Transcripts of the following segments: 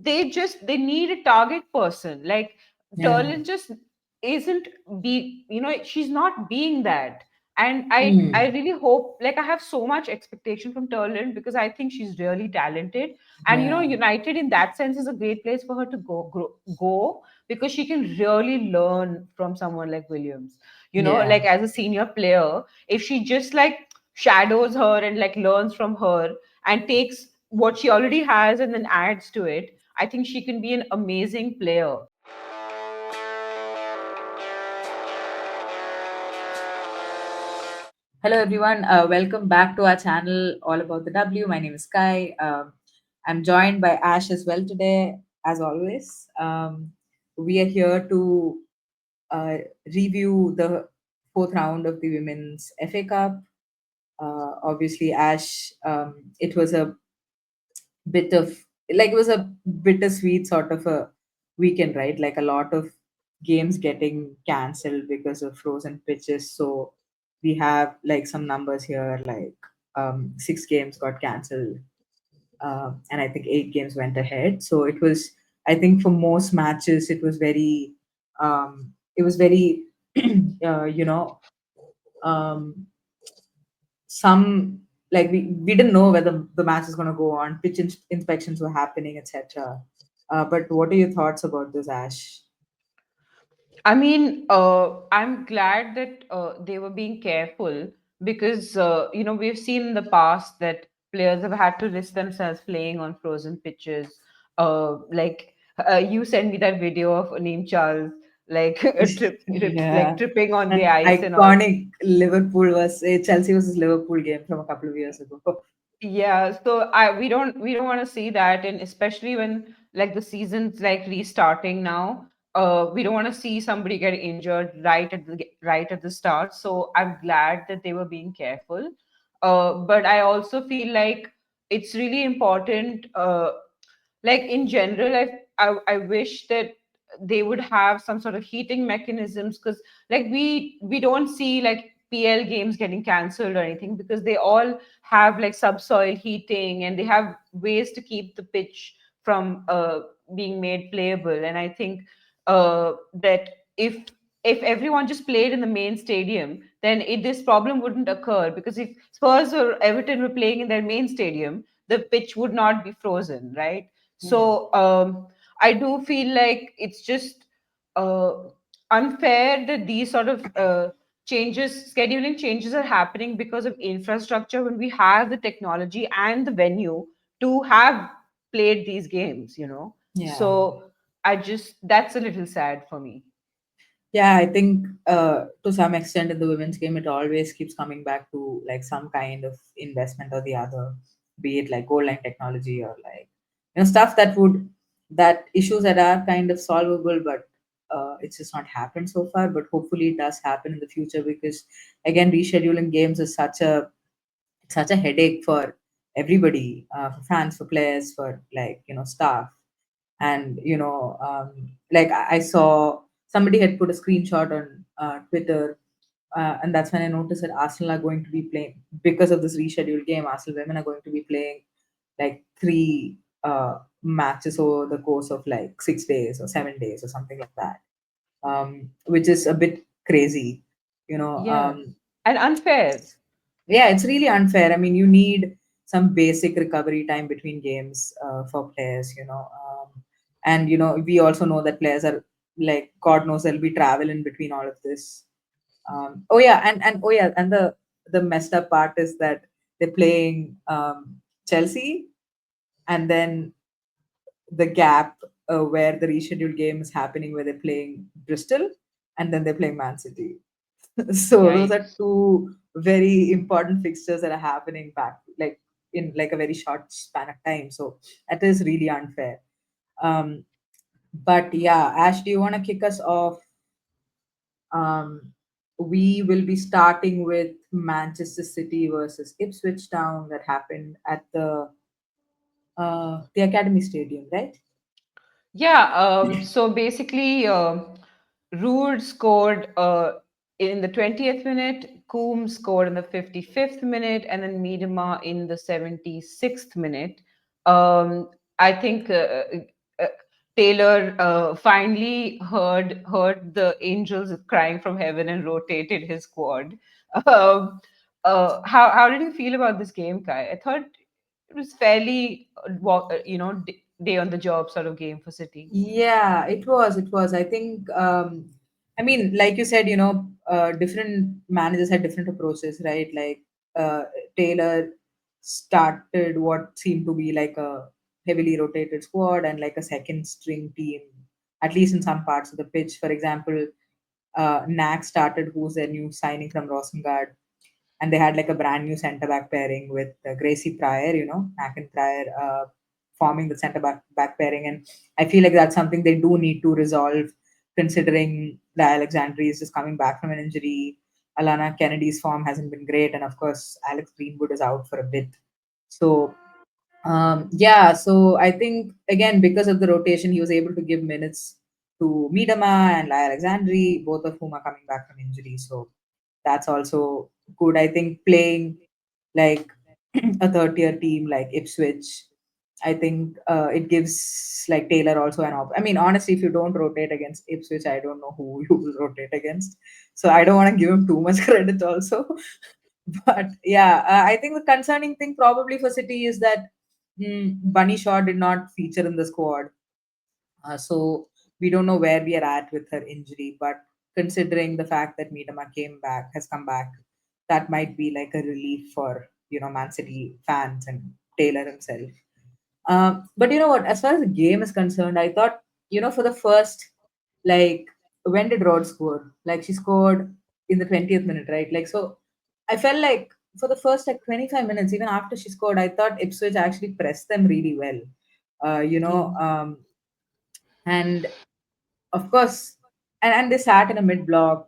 they need a target person. Like Yeah. Turlin just isn't she's not being that. And I Hmm. really hope, like, I have so much expectation from Turlin because I think she's really talented. And Yeah. United in that sense is a great place for her to go, because she can really learn from someone like Williams. Yeah. Like, as a senior player, if she just like shadows her and like learns from her and takes what she already has and then adds to it, I think she can be an amazing player. Hello, everyone. Welcome back to our channel, All About the W. My name is Sky. I'm joined by Ash as well today, as always. We are here to uh, review the fourth round of the Women's FA Cup. Obviously, Ash, it was a bit of it was a bittersweet sort of a weekend, right? Like a lot of games getting cancelled because of frozen pitches. So we have like some numbers here, like 6 games got cancelled, and I think 8 games went ahead. So it was, I think, for most matches, it was very, you know, um, some like we didn't know whether the match is going to go on. Pitch inspections were happening, etc. But what are your thoughts about this, Ash? I mean, I'm glad that they were being careful, because we've seen in the past that players have had to risk themselves playing on frozen pitches. Like, you sent me that video of named Charles, like Yeah, tripping on the an ice and all. iconic Chelsea versus Liverpool game from a couple of years ago. Yeah, so we don't want to see that, and especially when like the season's like restarting now, we don't want to see somebody get injured right at the start. So I'm glad that they were being careful, but I also feel like it's really important. Like, in general, I wish that they would have some sort of heating mechanisms, because like we don't see like PL games getting cancelled or anything, because they all have like subsoil heating, and they have ways to keep the pitch from being made playable. And I think that if everyone just played in the main stadium, then this problem wouldn't occur, because if Spurs or Everton were playing in their main stadium, the pitch would not be frozen, right? Yeah. So I do feel like it's just uh, unfair that these sort of scheduling changes are happening because of infrastructure, when we have the technology and the venue to have played these games. Yeah. So that's a little sad for me. Yeah, I think to some extent in the women's game, it always keeps coming back to like some kind of investment or the other, be it like goal line technology or like stuff that issues that are kind of solvable, but it's just not happened so far. But hopefully, it does happen in the future, because again, rescheduling games is such a headache for everybody, for fans, for players, for like staff. And like I saw somebody had put a screenshot on Twitter, and that's when I noticed that Arsenal are going to be playing, because of this rescheduled game, Arsenal women are going to be playing like 3 matches over the course of like 6 days or 7 days or something like that, which is a bit crazy, you know Yeah, um, and unfair. yeah, it's really unfair. I mean, you need some basic recovery time between games for players, and we also know that players are like, God knows there'll be travel in between all of this. Oh yeah, and oh yeah, and the messed up part is that they're playing Chelsea, and then the gap where the rescheduled game is happening, where they're playing Bristol, and then they're playing Man City. So those are Yikes. two very important fixtures that are happening back, like in like a very short span of time. So that is really unfair. Um, but yeah, Ash, do you want to kick us off? Um, we will be starting with Manchester City versus Ipswich Town, that happened at the Academy Stadium, right? Yeah, so basically, Rood scored in the 20th minute, Coombs scored in the 55th minute, and then Miedema in the 76th minute. I think uh, Taylor finally heard the angels crying from heaven and rotated his squad. Um, how did you feel about this game, Kai? I thought it was fairly, day on the job sort of game for City. Yeah, it was. It was. I think, I mean, like you said, different managers had different approaches, right? Like, Taylor started what seemed to be like a heavily rotated squad and like a second string team, at least in some parts of the pitch. For example, Knack started, who's a new signing from Rosengard, and they had like a brand new centre back pairing with Gracie Pryor, Knack and Pryor, forming the back pairing, and I feel like that's something they do need to resolve, considering that Alexandri is just coming back from an injury. Alana Kennedy's form hasn't been great, and of course Alex Greenwood is out for a bit. So yeah, so I think again because of the rotation, he was able to give minutes to Miedema and Lai Alexandri, both of whom are coming back from injury. So that's also good. I think playing like a third tier team like Ipswich, I think it gives like Taylor also an I mean, honestly, if you don't rotate against Ipswich, I don't know who you will rotate against. So I don't want to give him too much credit also. But yeah, I think the concerning thing probably for City is that Bunny Shaw did not feature in the squad. So we don't know where we are at with her injury. But considering the fact that Miedema has come back, that might be like a relief for Man City fans and Taylor himself. But you know what? As far as the game is concerned, I thought for the first like when did Rod score? Like she scored in the 20th minute, right? Like so, I felt like for the first like 25 minutes, even after she scored, I thought Ipswich actually pressed them really well. Uh, you Yeah. know, um, and of course, and they sat in a mid block.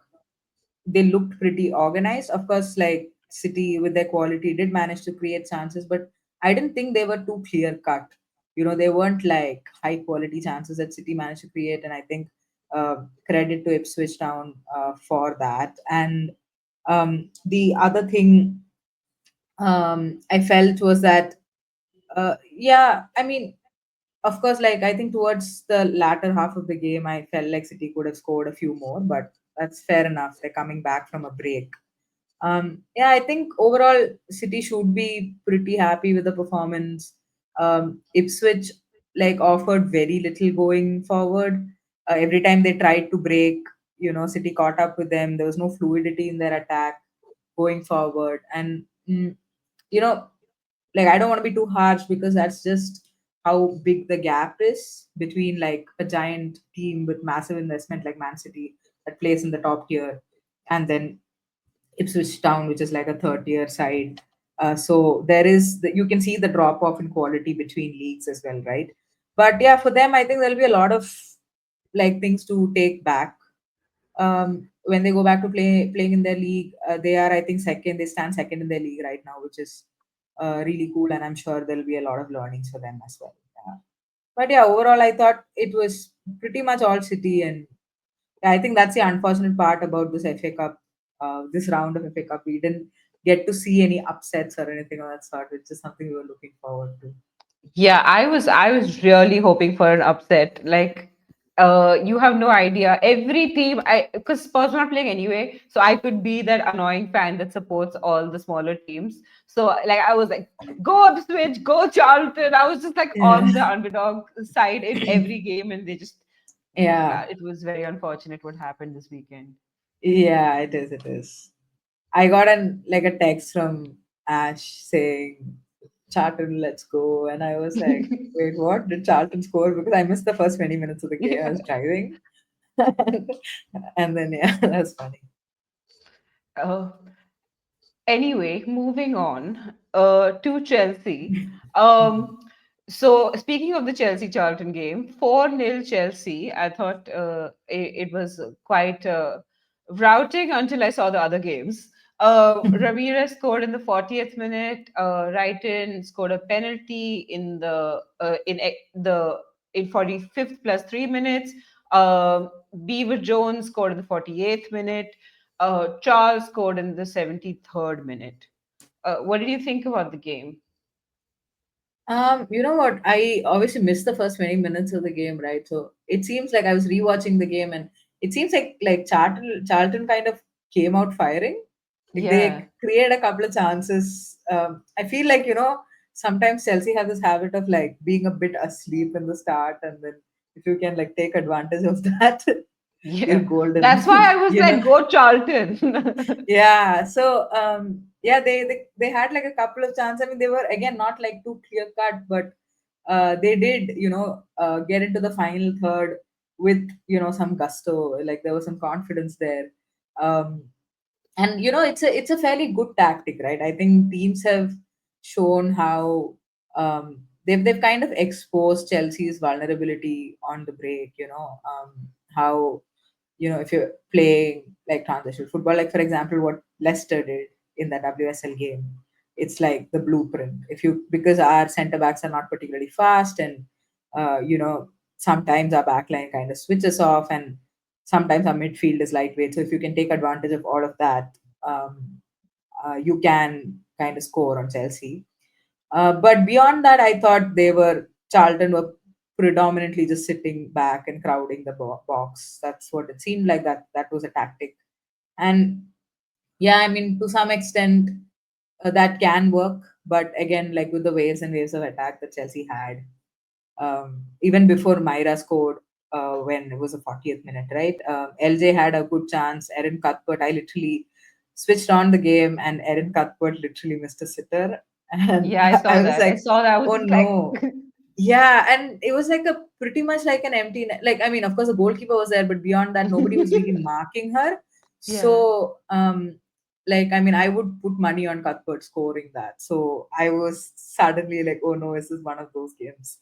They looked pretty organized. Of course, like City with their quality did manage to create chances, but I didn't think they were too clear cut. They weren't like high quality chances that City managed to create, and I think credit to Ipswich Town for that. And the other thing I felt was that, yeah, I mean, of course, like I think towards the latter half of the game, I felt like City could have scored a few more, but that's fair enough. They're coming back from a break. Yeah, I think overall City should be pretty happy with the performance. Ipswich like offered very little going forward. Every time they tried to break, City caught up with them. There was no fluidity in their attack going forward, and you know, like I don't want to be too harsh because that's just how big the gap is between like a giant team with massive investment like Man City that plays in the top tier, and then Ipswich Town, which is like a third tier side. So you can see the drop off in quality between leagues as well, right? But yeah, for them, I think there'll be a lot of like things to take back when they go back to playing in their league. They are, I think, second. They stand second in their league right now, which is really cool, and I'm sure there'll be a lot of learnings for them as well. Yeah. But yeah, overall, I thought it was pretty much all City, and yeah, I think that's the unfortunate part about this FA Cup, this round of FA Cup. We didn't get to see any upsets or anything of that sort, which is something we were looking forward to. Yeah, I was really hoping for an upset. Like, you have no idea. Every team, I because Spurs were not playing anyway, so I could be that annoying fan that supports all the smaller teams. So like I was like, go Ipswich, go Charlton. I was just like Yeah. on the underdog side in every game, and they just Yeah, it was very unfortunate what happened this weekend. yeah, it is. It is. I got a text from Ash saying, "Charlton, let's go," and I was like, "Wait, what? Did Charlton score?" Because I missed the first 20 minutes of the game. I Yeah. was driving, and then yeah, that's funny. Oh, anyway, moving on to Chelsea. Um, so speaking of the Chelsea Charlton game, 4-0 Chelsea. I thought it was quite routing until I saw the other games. Ramirez scored in the 40th minute. Wrighton scored a penalty in 45th plus 3 minutes. Beaver Jones scored in the 48th minute. Charles scored in the 73rd minute. What did you think about the game? You know what? I obviously missed the first 20 minutes of the game, right? So it seems like I was rewatching the game, and it seems like Charlton kind of came out firing. Like Yeah. they create a couple of chances. I feel like sometimes Chelsea have this habit of like being a bit asleep in the start, and then if you can like take advantage of that, you're Yeah. That's golden. why I was like, go Charlton. Yeah, so yeah, they had like a couple of chances. I mean, they were again not like too clear cut, but they did get into the final third with some gusto. Like there was some confidence there. Um, and it's a fairly good tactic, right? I think teams have shown how they've kind of exposed Chelsea's vulnerability on the break. How if you're playing like transitional football, like for example, what Leicester did in that WSL game, it's like the blueprint. If you Because our centre backs are not particularly fast, and sometimes our backline kind of switches off, and sometimes our midfield is lightweight. So if you can take advantage of all of that, you can kind of score on Chelsea. But beyond that, I thought Charlton were predominantly just sitting back and crowding the box. That's what it seemed like. That was a tactic, and yeah, I mean to some extent that can work. But again, like with the waves and waves of attack that Chelsea had, even before Myra scored, when it was the 40th minute, right? LJ had a good chance. Erin Cuthbert, I literally switched on the game, and Erin Cuthbert literally missed a sitter, and Yeah, I saw I was that. I like, saw that. I was oh just like, no. Yeah, and it was like a pretty much like an empty net. Like, I mean, of course, the goalkeeper was there, but beyond that, nobody was really marking her. yeah, So, like, I mean, I would put money on Cuthbert scoring that. So I was suddenly like, oh no, is this one of those games?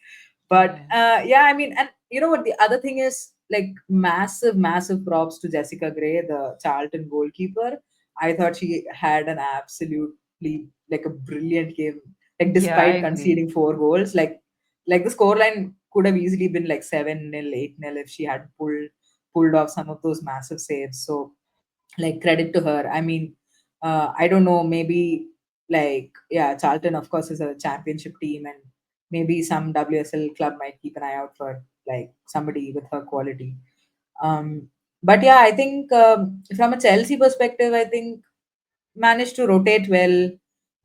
But yeah, yeah, I mean, and you know what? The other thing is like massive, massive props to Jessica Gray, the Charlton goalkeeper. I thought she had an absolutely like a brilliant game. Like yeah. I despite agree. conceding 4 goals, like the scoreline could have easily been like 7-0, 8-0 if she had pulled off some of those massive saves. So like credit to her. I mean, I don't know, maybe like yeah, Charlton of course is a championship team, and maybe some WSL club might keep an eye out for like somebody with her quality. Um, but yeah, I think from a Chelsea perspective, I think managed to rotate well.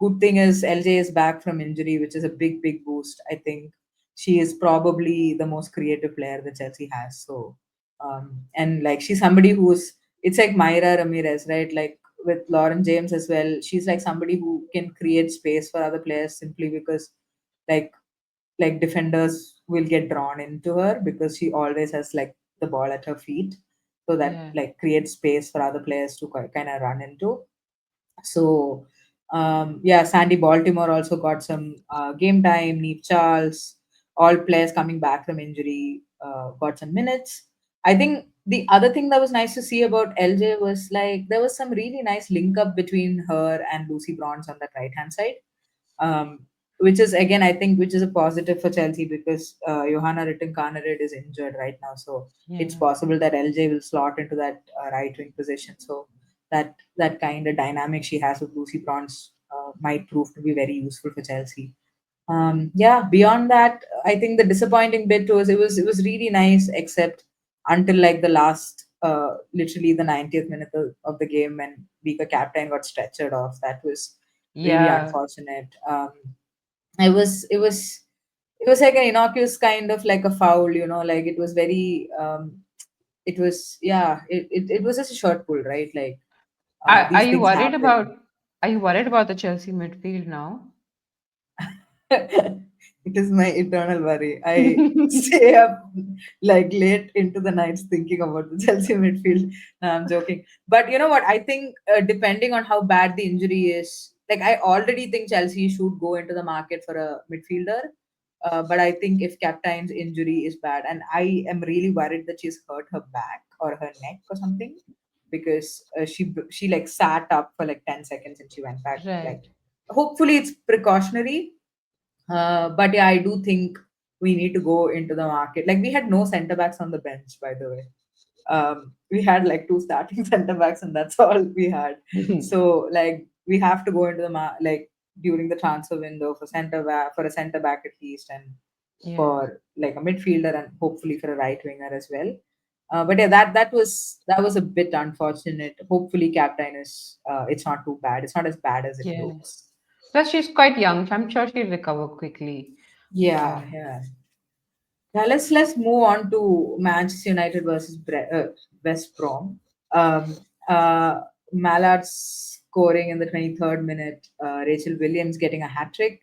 Good thing is LJ is back from injury, which is a big, big boost. I think she is probably the most creative player that Chelsea has. So, and like she's somebody it's like Myra Ramirez, right? Like with Lauren James as well. She's like somebody who can create space for other players simply because like defenders will get drawn into her because she always has like the ball at her feet. So that Yeah, like creates space for other players to kind of run into. So yeah, Sandy Baltimore also got some game time. Neve Charles, all players coming back from injury, got some minutes. I think the other thing that was nice to see about LJ was like there was some really nice link up between her and Lucybronze on that right hand side, um, which is again I think which is a positive for Chelsea because Johanna Ritten-Kaneryd is injured right now, so it's yeah, possible that LJ will slot into that right wing position. So that kind of dynamic she has with Lucy Bronze might prove to be very useful for Chelsea. Yeah, beyond that, I think the disappointing bit was it was really nice, except until like the last, literally the 90th minute of the game when Beaker captain got stretchered off. That was really yeah. unfortunate. It was like an innocuous kind of like a foul, like it was very, it was yeah, it was just a short pull, right? Like Are these you things worried about? happen. Are you worried about the Chelsea midfield now? It is my eternal worry. I stay up like late into the nights thinking about the Chelsea midfield. No, I'm joking. But you know what? I think depending on how bad the injury is, like I already think Chelsea should go into the market for a midfielder. But I think if Captain's injury is bad, and I am really worried that she's hurt her back or her neck or something, because she like sat up for like 10 seconds and she went back. Like Right. hopefully it's precautionary, but yeah, I do think we need to go into the market. Like we had no centre backs on the bench, by the way. We had like two starting centre backs, and that's all we had. So like we have to go into the like. during the transfer window for for a center back at least, and Yeah. for like a midfielder and hopefully for a right winger as well. But yeah, that was a bit unfortunate. Hopefully, captain is it's not too bad. It's not as bad as it Yeah. looks. Plus, she's quite young, so I'm sure she'll recover quickly. Yeah, Um, yeah. Now let's move on to Manchester United versus West Brom. Um, uh, Mallard scoring in the 23rd minute. Rachel Williams getting a hat trick.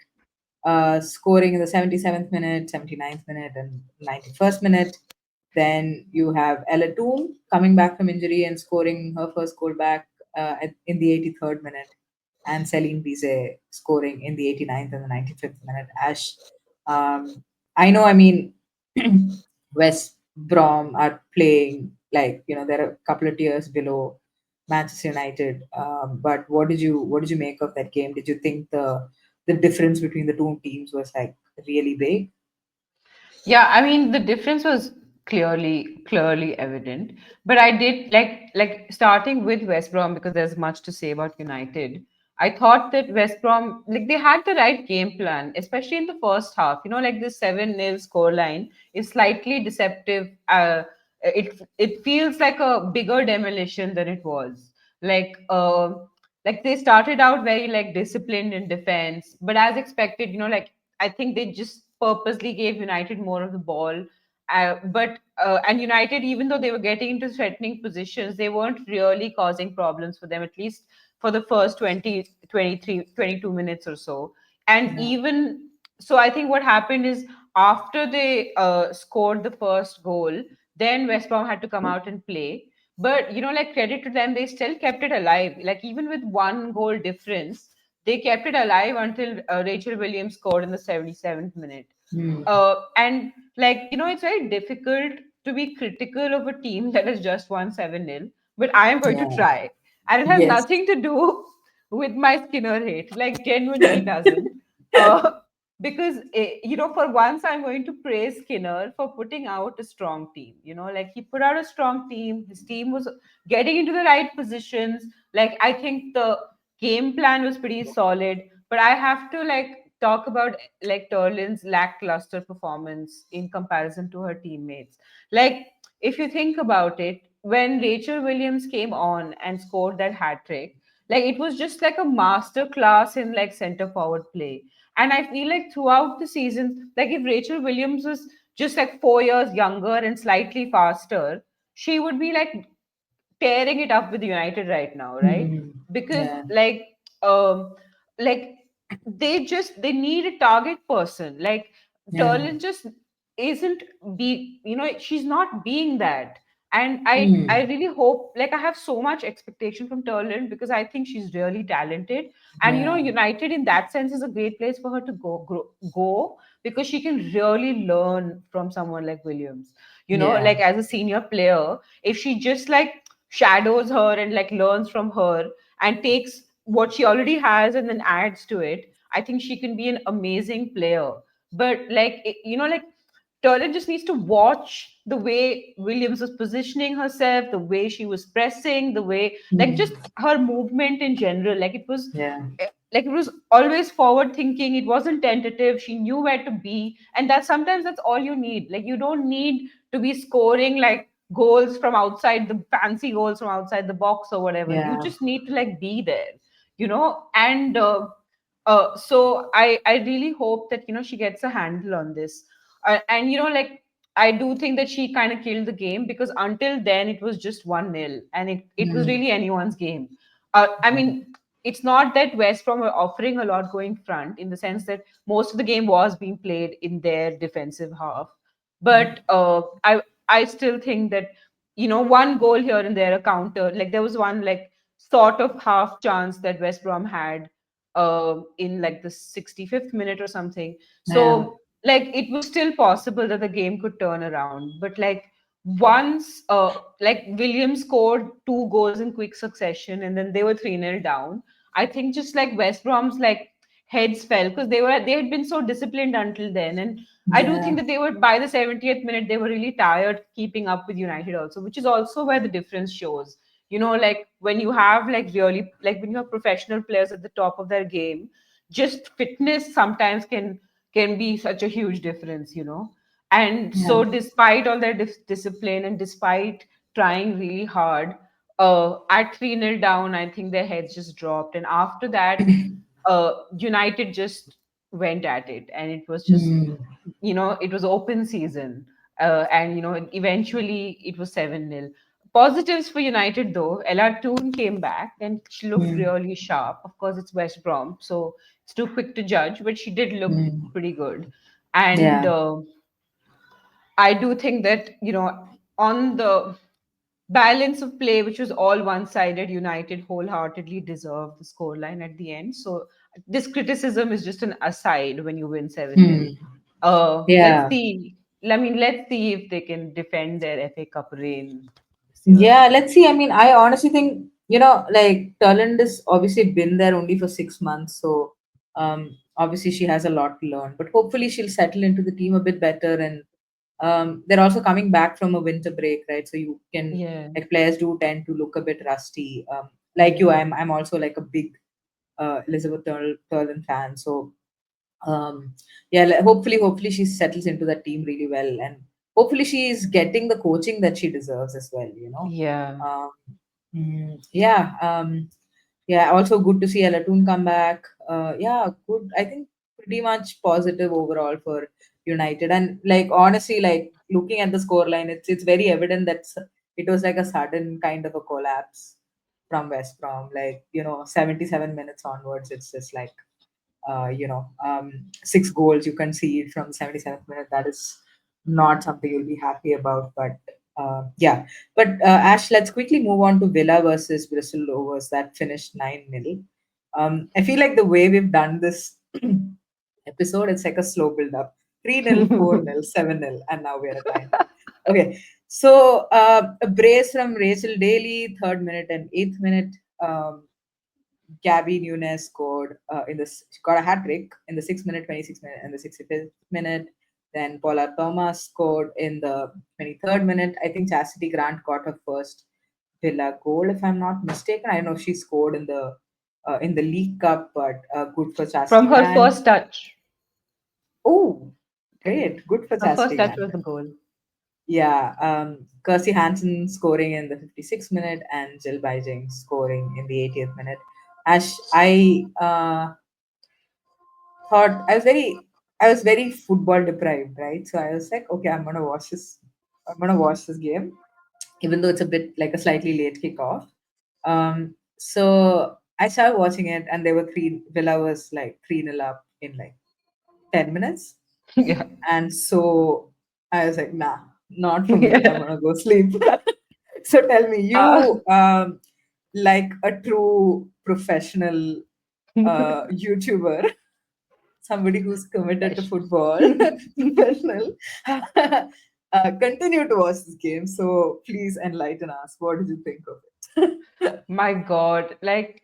Scoring in the 77th minute, 79th minute, and 91st minute. Then you have Ellatoone coming back from injury and scoring her first goal back in the 83rd minute, and Celine Bizet scoring in the 89th and the 95th minute. Ash, I know, I mean, West Brom are playing like, they're a couple of tiers below Manchester United. But what did you make of that game? Did you think the difference between the two teams was like really big? Yeah, I mean the difference was clearly evident. But I did like starting with West Brom because there's much to say about United. I thought that West Brom like they had the right game plan, especially in the first half. You know, like this 7-0 scoreline is slightly deceptive. It feels like a bigger demolition than it was. Like like they started out very like disciplined in defense, but as expected, like I think they just purposely gave United more of the ball. But and United, even though they were getting into threatening positions, they weren't really causing problems for them, at least for the first 20, 23, 22 minutes or so. And Yeah. even so, I think what happened is after they scored the first goal, then West Brom had to come out and play. But like credit to them, they still kept it alive. Like even with one goal difference, they kept it alive until Rachel Williams scored in the 77th minute. Hmm. And like it's very difficult to be critical of a team that has just won 7-0, but I am going to Yeah. try. And it has Yes. nothing to do with my Skinner hate, like genuinely doesn't. Uh, because for once I'm going to praise Skinner for putting out a strong team. Like he put out a strong team. His team was getting into the right positions. Like I think the game plan was pretty solid. But I have to like talk about like Turlin's lackluster performance in comparison to her teammates. Like if you think about it, when Rachel Williams came on and scored that hat trick, like it was just like a master class in like center forward play. And I feel like throughout the season, like if Rachel Williams was just like 4 years younger and slightly faster, she would be like tearing it up with United right now, right? Hmm. Because Yeah. um like they need a target person. Like Yeah. Turlin just isn't she's not being that. And I Hmm. really hope, like I have so much expectation from Turlin because I think she's really talented. And Yeah. United in that sense is a great place for her to go because she can really learn from someone like Williams. Yeah. Like as a senior player, if she just like shadows her and like learns from her and takes what she already has and then adds to it, I think she can be an amazing player. But like like Turner just needs to watch the way Williams was positioning herself, the way she was pressing, the way like Hmm. just her movement in general. Yeah. Like it was always forward thinking. It wasn't tentative. She knew where to be, and that sometimes that's all you need. Like you don't need to be scoring like goals from outside the fancy goals from outside the box or whatever. You Yeah. just need to like be there, and so I really hope that she gets a handle on this. And like I do think that she kind of killed the game because until then it was just 1-0 and it was Hmm. really anyone's game. I mean, it's not that West Brom were offering a lot going front in the sense that most of the game was being played in their defensive half. But I still think that one goal here and there, a counter, like there was one like sort of half chance that West Brom had in like the 65th minute or something. Yeah. So like it was still possible that the game could turn around. But like once like Williams scored two goals in quick succession and then they were 3-0 down, I think just like West Brom's like heads fell because they had been so disciplined until then. And I do Yeah. think that they were by the 70th minute they were really tired keeping up with United also, which is also where the difference shows. Like when you have like really like when you have professional players at the top of their game, just fitness sometimes can be such a huge difference, and Yeah. so despite all their discipline and despite trying really hard, at 3-0 down, I think their heads just dropped, and after that, United just went at it, and it was just, Hmm. it was open season, and eventually it was 7-0. Positives for United though, Ellatoone came back and she looked Hmm. really sharp. Of course, it's West Brom, so it's too quick to judge, but she did look Hmm. pretty good. And Yeah. I do think that, on the balance of play, which was all one sided, United wholeheartedly deserved the scoreline at the end. So this criticism is just an aside when you win 7-0. Hmm. Let's Yeah. see. I mean, let's see if they can defend their FA Cup reign this year. Yeah, let's see. I mean, I honestly think, like Turland has obviously been there only for 6 months. So obviously she has a lot to learn. But hopefully she'll settle into the team a bit better. And they're also coming back from a winter break, right? So you can, Yeah, like, players do tend to look a bit rusty. Like you, yeah, I'm also like a big Elizabeth Turland fan. So yeah, hopefully she settles into that team really well, and hopefully she's getting the coaching that she deserves as well, yeah, um, yeah, yeah, also good to see Ellatoone come back. Yeah, good. I think pretty much positive overall for United. And like honestly, like looking at the scoreline, it's very evident that it was like a sudden kind of a collapse from West Brom. Like 77 minutes onwards, it's just like 6 goals you concede from 77th minute. That is not something you'll be happy about. But yeah, but Ash, let's quickly move on to Villa versus Bristol Rovers that finished 9-0. I feel like the way we've done this episode, it's like a slow build up. 3-0, 4-0, 7-0, and now we're at 9-0. Okay, so a brace from Rachel Daly, third minute and eighth minute. Gabby Nunes scored she got a hat trick in the 6 minute, 26 minute, and the 65th minute. Then Paula Thomas scored in the 23rd minute. I think Chastity Grant got her first Villa goal, if I'm not mistaken. I know she scored in the League Cup, but good for from Chastity her Grant. first touch. Oh, Yeah, great, good for her first Chastity touch Grant. was the goal. Yeah, Kirsty Hansen scoring in the 56th minute and Jill Bijing scoring in the 80th minute. Ash, I was very football deprived, right? So I was like, okay, I'm gonna watch this game, even though it's a bit like a slightly late kickoff. So I started watching it, and there were Villa was like 3-0 up in like 10 minutes, Yeah. and so I was like, nah, not for me. I'm Yeah. gonna go sleep. So tell me, Uh, you like a true professional YouTuber, somebody who's committed to football, professional, continue to watch this game. So please enlighten us. What did you think of it? My God, like,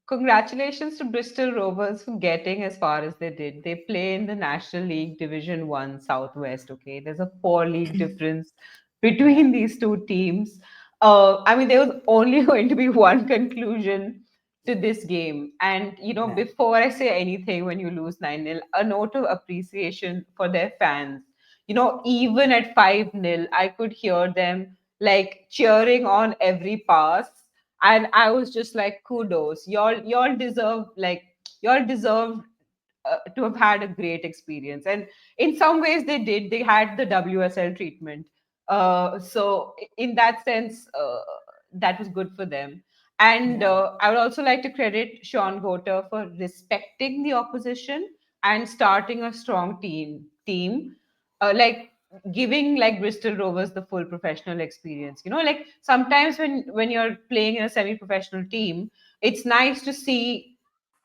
congratulations to Bristol Rovers for getting as far as they did. They play in the National League Division 1 Southwest, okay? There's a 4 league difference between these two teams. I mean, there was only going to be one conclusion to this game. And, Yeah. before I say anything when you lose 9-0, a note of appreciation for their fans. Even at 5-0, I could hear them like cheering on every pass, and I was just like, kudos, y'all deserve, like, y'all deserve to have had a great experience. And in some ways they did. They had the WSL treatment, so in that sense, that was good for them. And Yeah. I would also like to credit Sean Goter for respecting the opposition and starting a strong team, like giving like Bristol Rovers the full professional experience. Like sometimes when you're playing in a semi-professional team, it's nice to see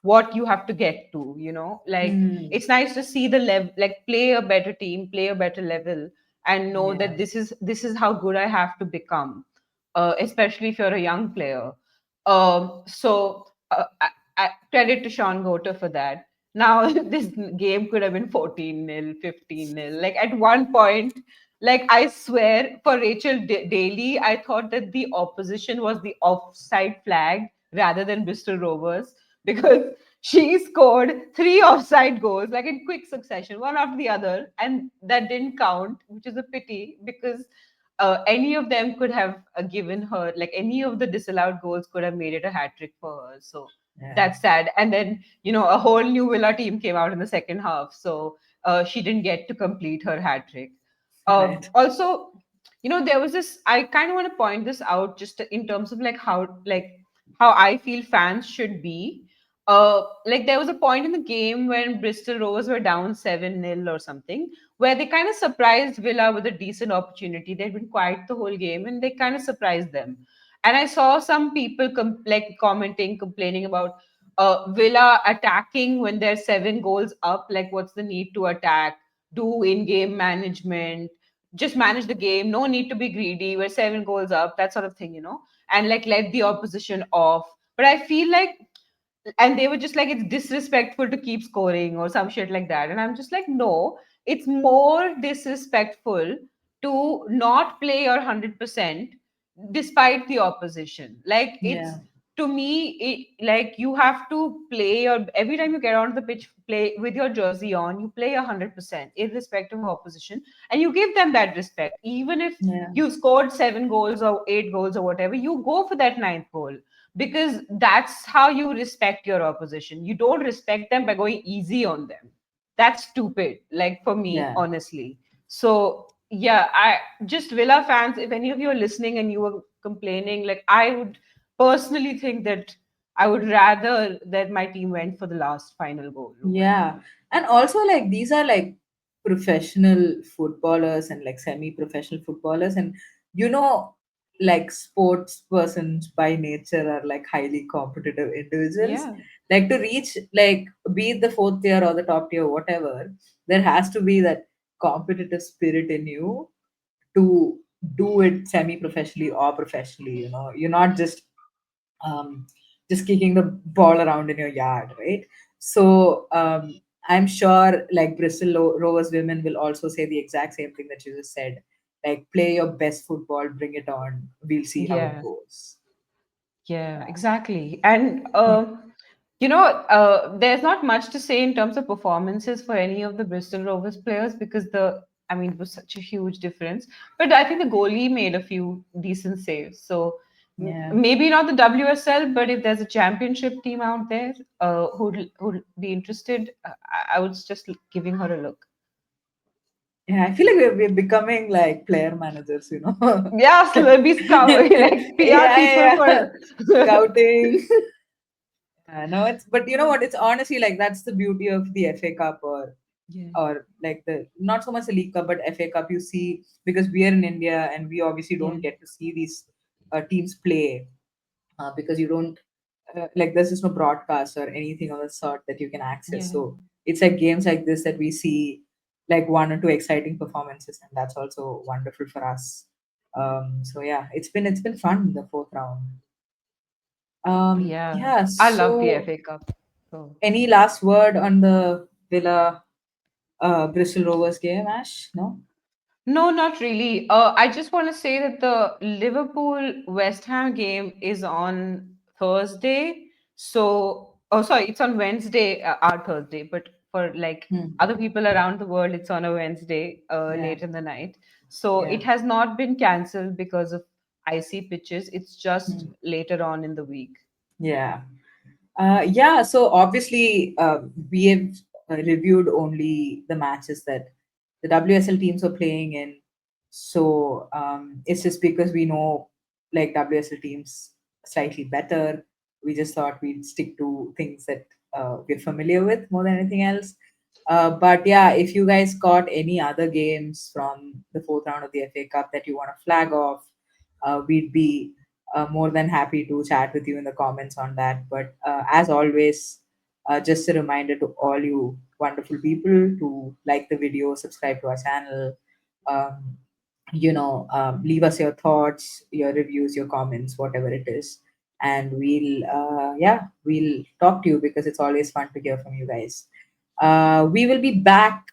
what you have to get to. Like Hmm. it's nice to see the level, like play a better team, play a better level, and know Yeah. that this is how good I have to become, especially if you're a young player. So credit to Sean Goter for that. Now this game could have been 14-0, 15-0. Like at one point, like I swear, for Rachel Daly, I thought that the opposition was the offside flag rather than Bristol Rovers, because she scored three offside goals, like in quick succession, one after the other, and that didn't count, which is a pity because any of them could have given her, like any of the disallowed goals could have made it a hat trick for her. So Yeah. that's sad. And then, a whole new Villa team came out in the second half. So she didn't get to complete her hat trick. Right. Also, there was this, I kind of want to point this out just in terms of how I feel fans should be. Like there was a point in the game when Bristol Rovers were down 7-0 or something, where they kind of surprised Villa with a decent opportunity. They'd been quiet the whole game and they kind of surprised them. And I saw some people commenting, complaining about Villa attacking when they're 7 goals up. Like, what's the need to attack? Do in-game management, just manage the game. No need to be greedy. We're 7 goals up, that sort of thing. And like let the opposition off. But I feel like, and they were just like, it's disrespectful to keep scoring or some shit like that. And I'm just like, no, it's more disrespectful to not play your 100% despite the opposition. Like, it's, Yeah. to me, like you have to play your, every time you get onto the pitch, play with your jersey on, you play 100% irrespective of opposition, and you give them that respect. Even if Yeah. you scored 7 goals or 8 goals or whatever, you go for that ninth goal, because that's how you respect your opposition. You don't respect them by going easy on them. That's stupid, like for me, Yeah. honestly. So yeah, I just, Villa fans, if any of you are listening and you were complaining, like I would personally think that I would rather that my team went for the last final goal or Yeah. whatever. And also, like, these are like professional footballers and like semi-professional footballers, and you know, like sports persons by nature are like highly competitive individuals. Yeah, Like to reach, like, be it the fourth tier or the top tier, whatever, there has to be that competitive spirit in you to do it semi-professionally or professionally. You're not um, just kicking the ball around in your yard, right? So I'm sure like Rovers women will also say the exact same thing that you just said. Like, play your best football, bring it on. We'll see how it yeah. goes. Yeah, Yeah. exactly. And there's not much to say in terms of performances for any of the Bristol Rovers players because I mean, it was such a huge difference. But I think the goalie made a few decent saves. So Yeah. maybe not the WSL, but if there's a championship team out there who'd be interested, I was just giving her a look. Yeah, I feel like we're becoming like player managers. Yeah, so there'll be like PR Yeah, people yeah, yeah. for. Scouting. No, it's, but you know what? It's honestly like that's the beauty of the FA Cup, Yeah, or like the, not so much the League Cup but FA Cup. You see, because we are in India and we obviously yeah, don't get to see these teams play, because you don't, like, there's just no broadcast or anything of the sort that you can access. yeah. So it's like games like this that we see like one or two exciting performances, and that's also wonderful for us. So yeah, it's been fun, the fourth round. Yeah, Yeah. I love the So FA Cup. So any last word on the Villa Bristol Rovers game, Ash? No? no, not really. I just want to say that the Liverpool West Ham game is on Thursday. So, oh, sorry, it's on Wednesday, our Thursday. But for like Hmm. other people around the world, it's on a Wednesday, Yeah. late in the night. So Yeah. it has not been cancelled because of icy pitches. It's just Hmm. later on in the week. Yeah. Yeah, so obviously, we have reviewed only the matches that the WSL teams are playing in. So it's just because we know like WSL teams slightly better. We just thought we'd stick to things that we're familiar with more than anything else. But yeah, if you guys got any other games from the fourth round of the FA Cup that you want to flag off, we'd be more than happy to chat with you in the comments on that. But as always, just a reminder to all you wonderful people to like the video, subscribe to our channel, um, leave us your thoughts, your reviews, your comments, whatever it is. And we'll talk to you because it's always fun to hear from you guys. We will be back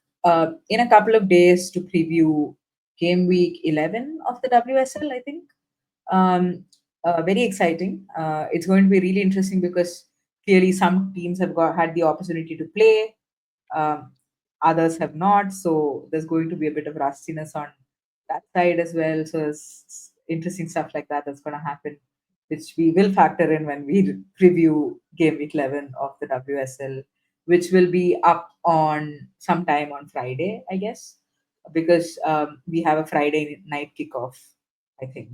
in a couple of days to preview game week 11 of the WSL, I think. Very exciting. It's going to be really interesting because clearly some teams have had the opportunity to play, um, others have not. So there's going to be a bit of rustiness on that side as well. So it's interesting stuff like that that's going to happen, which we will factor in when we preview game week 11 of the WSL, which will be up on sometime on Friday, I guess, because we have a Friday night kickoff, I think.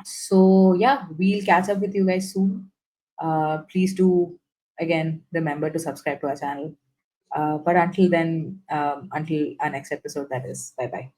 So yeah, we'll catch up with you guys soon. Please do again remember to subscribe to our channel. But until then, until our next episode, that is, bye bye.